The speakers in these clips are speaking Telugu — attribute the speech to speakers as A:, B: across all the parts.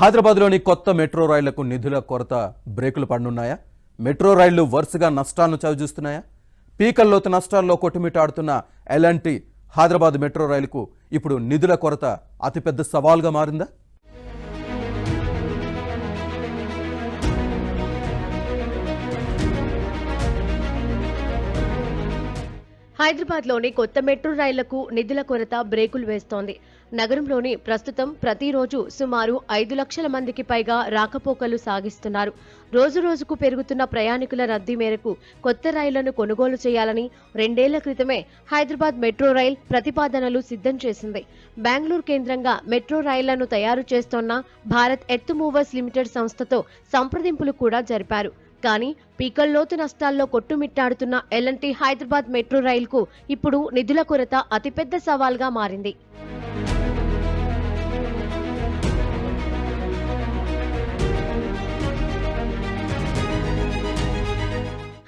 A: హైదరాబాద్లోని కొత్త మెట్రో రైళ్లకు నిధుల కొరత బ్రేకులు పడనున్నాయా? మెట్రో రైళ్లు వరుసగా నష్టాలను చవిచూస్తున్నాయా? పీకల్లోతు నష్టాల్లో కొట్టుమిట్టాడుతున్న ఎల్ఎన్టీ హైదరాబాద్ మెట్రో రైలుకు ఇప్పుడు నిధుల కొరత అతిపెద్ద సవాల్గా మారిందా?
B: హైదరాబాద్లోని కొత్త మెట్రో రైళ్లకు నిధుల కొరత బ్రేకులు వేస్తోంది. నగరంలోని ప్రస్తుతం ప్రతిరోజు సుమారు 5 లక్షల మందికి పైగా రాకపోకలు సాగిస్తున్నారు. రోజురోజుకు పెరుగుతున్న ప్రయాణికుల రద్దీ మేరకు కొత్త రైళ్లను కొనుగోలు చేయాలని 2 ఏళ్ల క్రితమే హైదరాబాద్ మెట్రో రైల్ ప్రతిపాదనలు సిద్ధం చేసింది. బెంగళూరు కేంద్రంగా మెట్రో రైళ్లను తయారు చేస్తోన్న భారత్ ఎర్త్ మూవర్స్ లిమిటెడ్ సంస్థతో సంప్రదింపులు కూడా జరిపారు. కానీ పీకల్లోతు నష్టాల్లో కొట్టుమిట్టాడుతున్న ఎల్ఎన్టీ హైదరాబాద్ మెట్రో రైలుకు ఇప్పుడు నిధుల కొరత అతిపెద్ద సవాల్గా మారింది.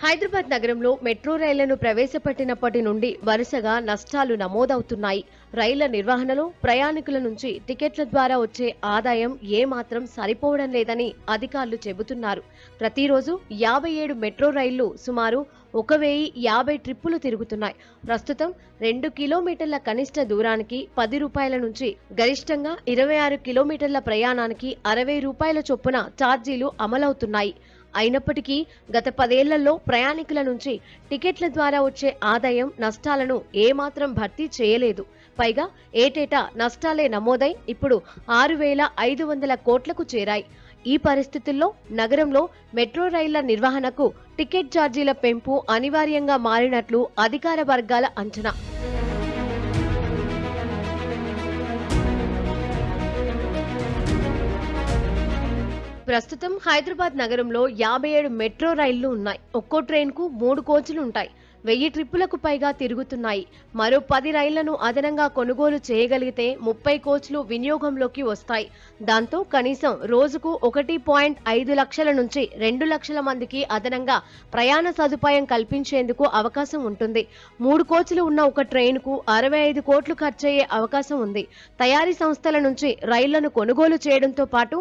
B: హైదరాబాద్ నగరంలో మెట్రో రైళ్లను ప్రవేశపెట్టినప్పటి నుండి వరుసగా నష్టాలు నమోదవుతున్నాయి. రైళ్ల నిర్వహణలో ప్రయాణికుల నుంచి టికెట్ల ద్వారా వచ్చే ఆదాయం ఏమాత్రం సరిపోవడం లేదని అధికారులు చెబుతున్నారు. ప్రతిరోజు 57 మెట్రో రైళ్లు సుమారు 1050 ట్రిప్పులు తిరుగుతున్నాయి. ప్రస్తుతం 2 కిలోమీటర్ల కనిష్ట దూరానికి 10 రూపాయల నుంచి గరిష్టంగా 26 కిలోమీటర్ల ప్రయాణానికి 60 రూపాయల చొప్పున ఛార్జీలు అమలవుతున్నాయి. అయినప్పటికీ గత 10 ఏళ్లలో ప్రయాణికుల నుంచి టికెట్ల ద్వారా వచ్చే ఆదాయం నష్టాలను ఏమాత్రం భర్తీ చేయలేదు. పైగా ఏటేటా నష్టాలే నమోదై ఇప్పుడు 6,500 కోట్లకు చేరాయి. ఈ పరిస్థితుల్లో నగరంలో మెట్రో రైళ్ల నిర్వహణకు టికెట్ ఛార్జీల పెంపు అనివార్యంగా మారినట్లు అధికార వర్గాల అంచనా. ప్రస్తుతం హైదరాబాద్ నగరంలో 57 మెట్రో రైళ్లు ఉన్నాయి. ఒక్కో ట్రైన్కు 3 కోచ్లు ఉంటాయి. 1000 ట్రిప్పులకు పైగా తిరుగుతున్నాయి. మరో 10 రైళ్లను అదనంగా కొనుగోలు చేయగలిగితే 30 కోచ్లు వినియోగంలోకి వస్తాయి. దాంతో కనీసం రోజుకు 1.5 లక్షల నుంచి 2 లక్షల మందికి అదనంగా ప్రయాణ సదుపాయం కల్పించేందుకు అవకాశం ఉంటుంది. 3 కోచ్లు ఉన్న ఒక ట్రైన్కు 65 కోట్లు ఖర్చయ్యే అవకాశం ఉంది. తయారీ సంస్థల నుంచి రైళ్లను కొనుగోలు చేయడంతో పాటు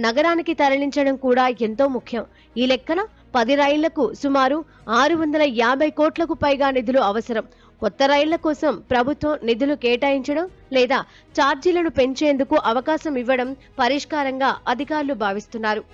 B: నగరానికి తరలించడం కూడా ఎంతో ముఖ్యం. ఈ లెక్కన 10 రైళ్లకు సుమారు 650 కోట్లకు పైగా నిధులు అవసరం. కొత్త రైళ్ల కోసం ప్రభుత్వం నిధులు కేటాయించడం లేదా ఛార్జీలను పెంచేందుకు అవకాశం ఇవ్వడం పరిష్కారంగా అధికారులు భావిస్తున్నారు.